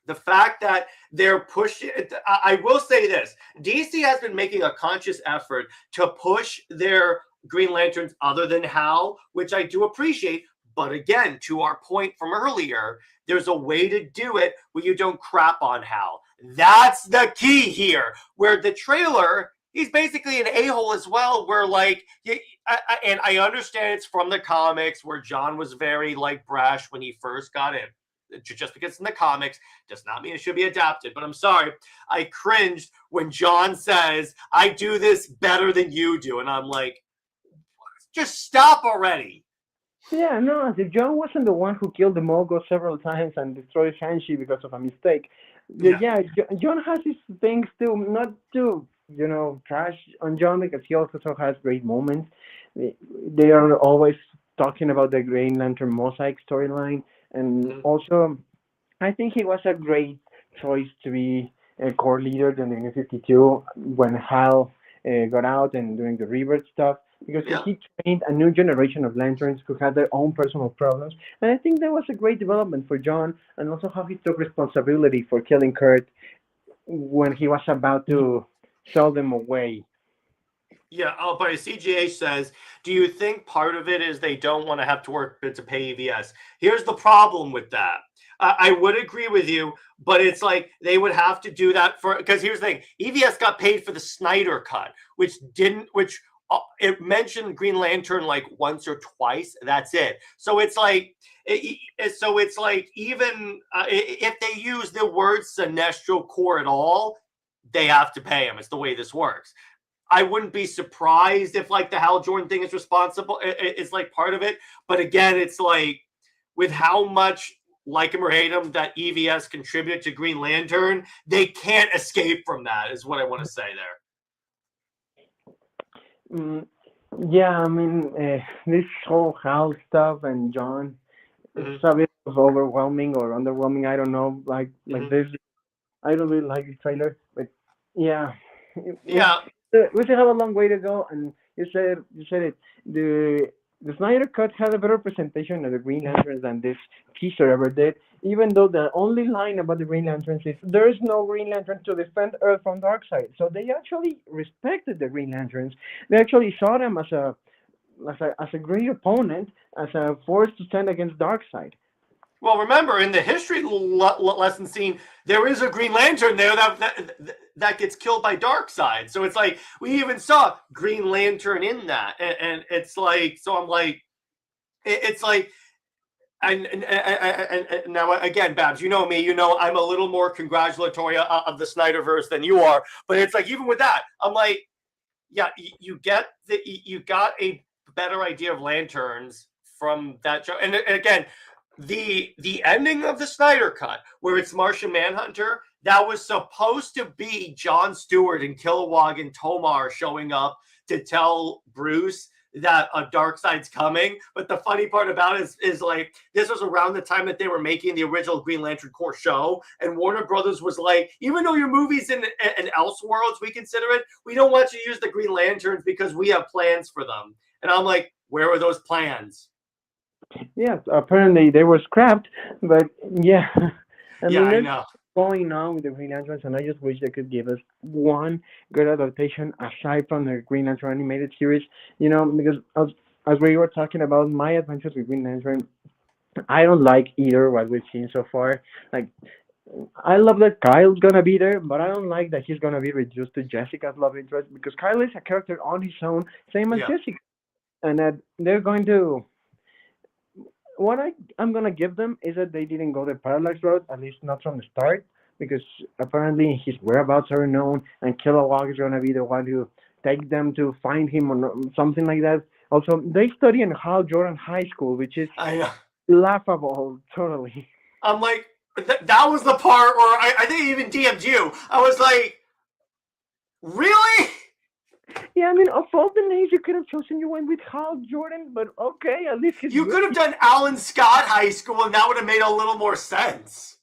the fact that they're pushing, I will say this, DC has been making a conscious effort to push their Green Lanterns other than Hal, which I do appreciate. But again, to our point from earlier, there's a way to do it where you don't crap on Hal. That's the key here, where the trailer, he's basically an a-hole as well, where like, and I understand it's from the comics where John was very like brash when he first got in. just because it's in the comics does not mean it should be adapted. But I'm sorry, I cringed when John says, I do this better than you do. And I'm like, just stop already. Yeah, no, if John wasn't the one who killed the Mogo several times and destroyed Shanxi because of a mistake. John has his things too, not to, trash on John because he also has great moments. They are always talking about the Green Lantern Mosaic storyline, and also, I think he was a great choice to be a core leader in the New 52 when Hal got out and doing the rebirth stuff because he trained a new generation of lanterns who had their own personal problems. And I think that was a great development for John, and also how he took responsibility for killing Kurt when he was about to sell them away. Yeah, but CGA says, do you think part of it is they don't want to have to work to pay EVS? Here's the problem with that. I would agree with you, but it's like they would have to do that because here's the thing. EVS got paid for the Snyder cut, which it mentioned Green Lantern like once or twice. That's it. So it's like, even if they use the word Sinestro Corps at all, they have to pay him. It's the way this works. I wouldn't be surprised if like the Hal Jordan thing is responsible. It's like part of it. But again, it's like with how much like him or hate him that EVS contributed to Green Lantern, they can't escape from that is what I want to say there. Yeah, I mean, this whole Hal stuff and John, it's a bit of overwhelming or underwhelming. I don't know, like this. I don't really like the trailer, but yeah. We still have a long way to go, and you said it. The Snyder Cut had a better representation of the Green Lanterns than this teaser ever did. Even though the only line about the Green Lanterns is there is no Green Lantern to defend Earth from Darkseid, so they actually respected the Green Lanterns. They actually saw them as a great opponent, as a force to stand against Darkseid. Well, remember, in the history lesson scene, there is a Green Lantern there that gets killed by Darkseid. So it's like, we even saw Green Lantern in that. And it's like, so I'm like, it's like, and now, again, Babs, you know me, I'm a little more congratulatory of the Snyderverse than you are. But it's like, even with that, I'm like, yeah, you got a better idea of lanterns from that show. And again, the ending of the Snyder Cut, where it's Martian Manhunter, that was supposed to be John Stewart and Kilowog and Tomar showing up to tell Bruce that a Darkseid's coming. But the funny part about it is like, this was around the time that they were making the original Green Lantern Corps show, and Warner Brothers was like, even though your movie's in Elseworlds, we consider it, we don't want you to use the Green Lanterns because we have plans for them. And I'm like, where were those plans? Yeah, apparently they were scrapped, but yeah. I know. Going on with the Green Lanterns, and I just wish they could give us one good adaptation aside from the Green Lantern animated series. Because as we were talking about my adventures with Green Lantern, I don't like either what we've seen so far. Like, I love that Kyle's gonna be there, but I don't like that he's gonna be reduced to Jessica's love interest because Kyle is a character on his own, same as Jessica, and that they're going to. What I'm going to give them is that they didn't go the Parallax route, at least not from the start, because apparently his whereabouts are known, and Kilowog is going to be the one to take them to find him or something like that. Also, they study in Hal Jordan High School, which is laughable, totally. I'm like, that was the part where I think I even DM'd you. I was like, really? Yeah, I mean, of all the names you could have chosen, you went with Hal Jordan, but okay, at least you could have done Alan Scott High School, and that would have made a little more sense.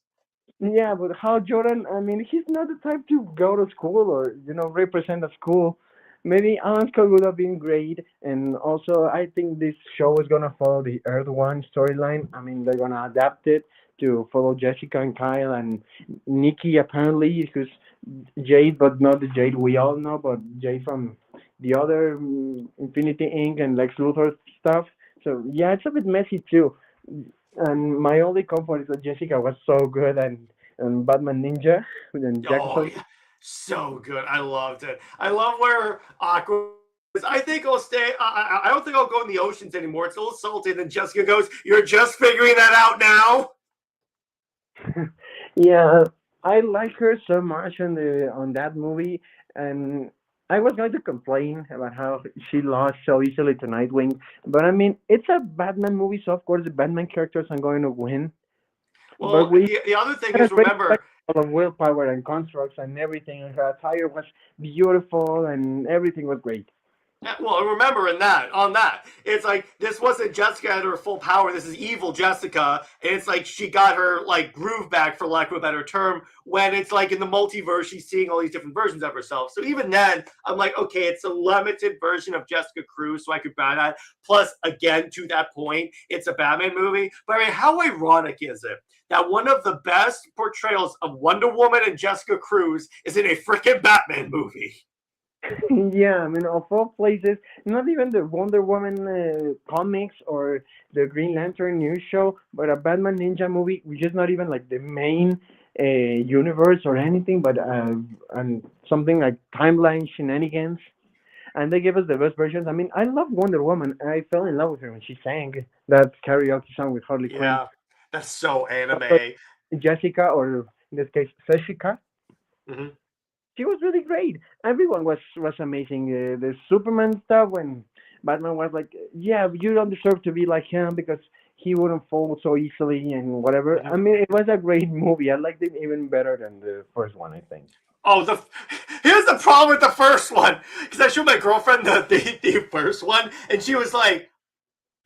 Yeah, but Hal Jordan, I mean, he's not the type to go to school or, represent a school. Maybe Alan Scott would have been great, and also I think this show is going to follow the Earth One storyline. I mean, they're going to adapt it to follow Jessica and Kyle and Nikki, apparently, who's Jade, but not the Jade we all know, but Jade from the other Infinity Inc. and Lex Luthor stuff. So, yeah, it's a bit messy, too. And my only comfort is that Jessica was so good and Batman Ninja. And Jackson. Yeah. So good. I loved it. I love where Aqua was. I think I'll stay. I don't think I'll go in the oceans anymore. It's a little salty. And then Jessica goes, "You're just figuring that out now?" Yeah, I like her so much on that movie, and I was going to complain about how she lost so easily to Nightwing, but I mean it's a Batman movie, so of course the Batman characters are going to win. But Well, we the other thing had a is, great remember, spectacle of willpower and constructs and everything, and her attire was beautiful and everything was great. yeah, well, remember on that, it's like this wasn't Jessica at her full power. This is evil Jessica, and it's like she got her like groove back, for lack of a better term. When it's like in the multiverse, she's seeing all these different versions of herself. So even then, I'm like, okay, it's a limited version of Jessica Cruz, so I could buy that. Plus, again, to that point, it's a Batman movie. But I mean, how ironic is it that one of the best portrayals of Wonder Woman and Jessica Cruz is in a freaking Batman movie? Yeah, I mean, of all places, not even the Wonder Woman comics or the Green Lantern news show, but a Batman Ninja movie, which is not even like the main universe or anything, but and something like timeline shenanigans. And they gave us the best versions. I mean, I love Wonder Woman. I fell in love with her when she sang that karaoke song with Harley Quinn. Yeah, that's so But anime. Jessica, or in this case, Seshika, Hmm. she was really great. Everyone was amazing. The Superman stuff when Batman was like, "Yeah, you don't deserve to be like him because he wouldn't fall so easily and whatever." I Hmm. mean, it was a great movie. I liked it even better than the first one, I think. Oh, here's the problem with the first one, because I showed my girlfriend the first one, and she was like,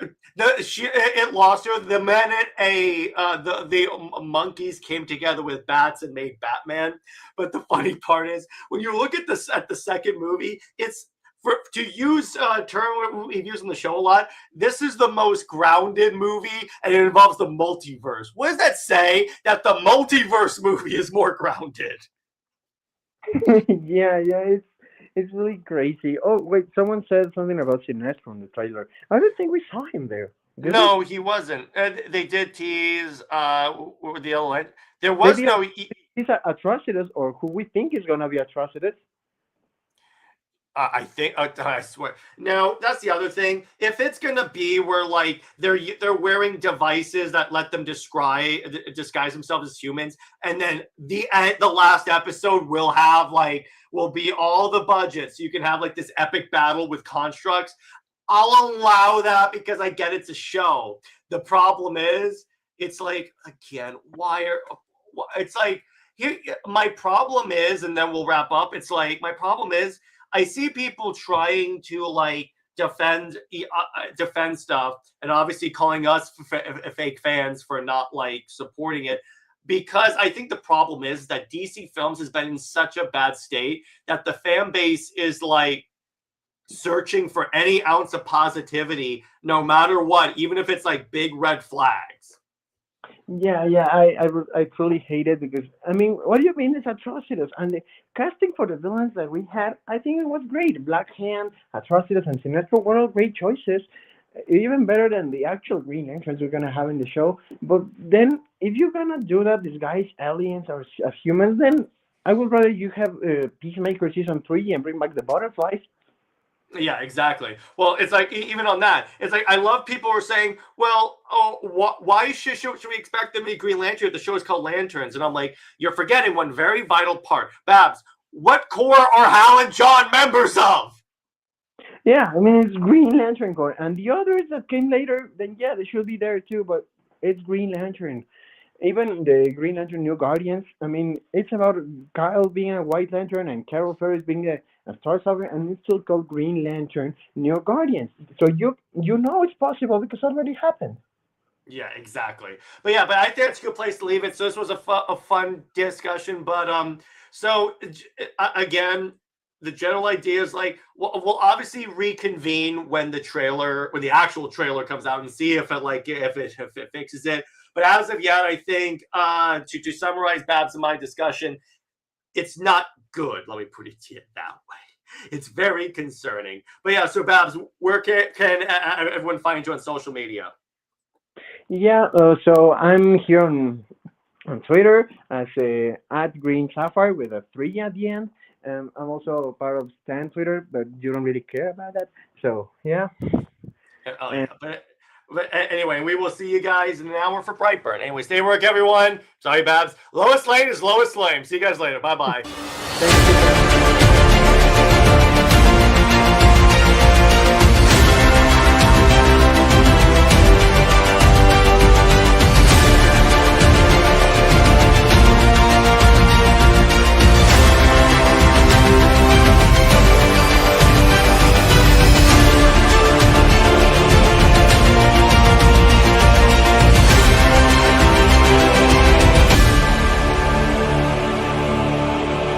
it lost her the minute the monkeys came together with bats and made Batman. But the funny part is when you look at this at the second movie, it's for to use a term we've used on the show a lot. This is the most grounded movie, and it involves the multiverse. What does that say? That the multiverse movie is more grounded. Yeah, yeah, it's really crazy. Oh wait, someone said something about Sinestro in the trailer. I don't think we saw him there, did we? No, he wasn't. They did tease. What were the other line? There was Maybe no. he's Atrocitus, or who we think is gonna be Atrocitus. I think I swear. Now that's the other thing. If it's gonna be where like they're wearing devices that let them disguise themselves as humans, and then the last episode will be all the budget, so you can have like this epic battle with constructs. I'll allow that because I get it's a show. The problem is, it's like again, it's like here, my problem is, and then we'll wrap up. It's like my problem is I see people trying to like defend stuff, and obviously calling us fake fans for not like supporting it. Because I think the problem is that DC Films has been in such a bad state that the fan base is like searching for any ounce of positivity, no matter what, even if it's like big red flags. Yeah, yeah, I truly hate it because I mean, what do you mean it's Atrocitus? And the casting for the villains that we had, I think it was great. Black Hand, Atrocitus, and Sinestro were all great choices, even better than the actual Green Lanterns we're gonna have in the show. But then, if you're gonna do that, disguise aliens or as humans, then I would rather you have Peacemaker season 3 and bring back the butterflies. Yeah, exactly. Well, it's like even on that, it's like I love people who are saying, "Well, oh, why should we expect them to be Green Lantern? The show is called Lanterns," and I'm like, "You're forgetting one very vital part, Babs. What corps are Hal and John members of?" Yeah, I mean it's Green Lantern Corps, and the others that came later, then yeah, they should be there too. But it's Green Lantern. Even the Green Lantern New Guardians. I mean, it's about Kyle being a White Lantern and Carol Ferris being a Star Soldier, and it's still called Green Lantern New Guardians. So you know it's possible because it already happened. Yeah, exactly. But yeah, but I think it's a good place to leave it. So this was a fun discussion. But so again, the general idea is like we'll obviously reconvene when the actual trailer comes out and see if it fixes it. But as of yet, I think to summarize Babs and my discussion, it's not good. Let me put it to you that way. It's very concerning. But yeah, so Babs, where can everyone find you on social media? Yeah. So I'm here on Twitter as at Green Sapphire with a 3 at the end. I'm also part of Stan Twitter, but you don't really care about that. So yeah. Oh And yeah, but But anyway, we will see you guys in an hour for Brightburn. Anyway, stay work, everyone. Sorry, Babs. Lois Lane is Lois Lane. See you guys later. Bye-bye. Thank you.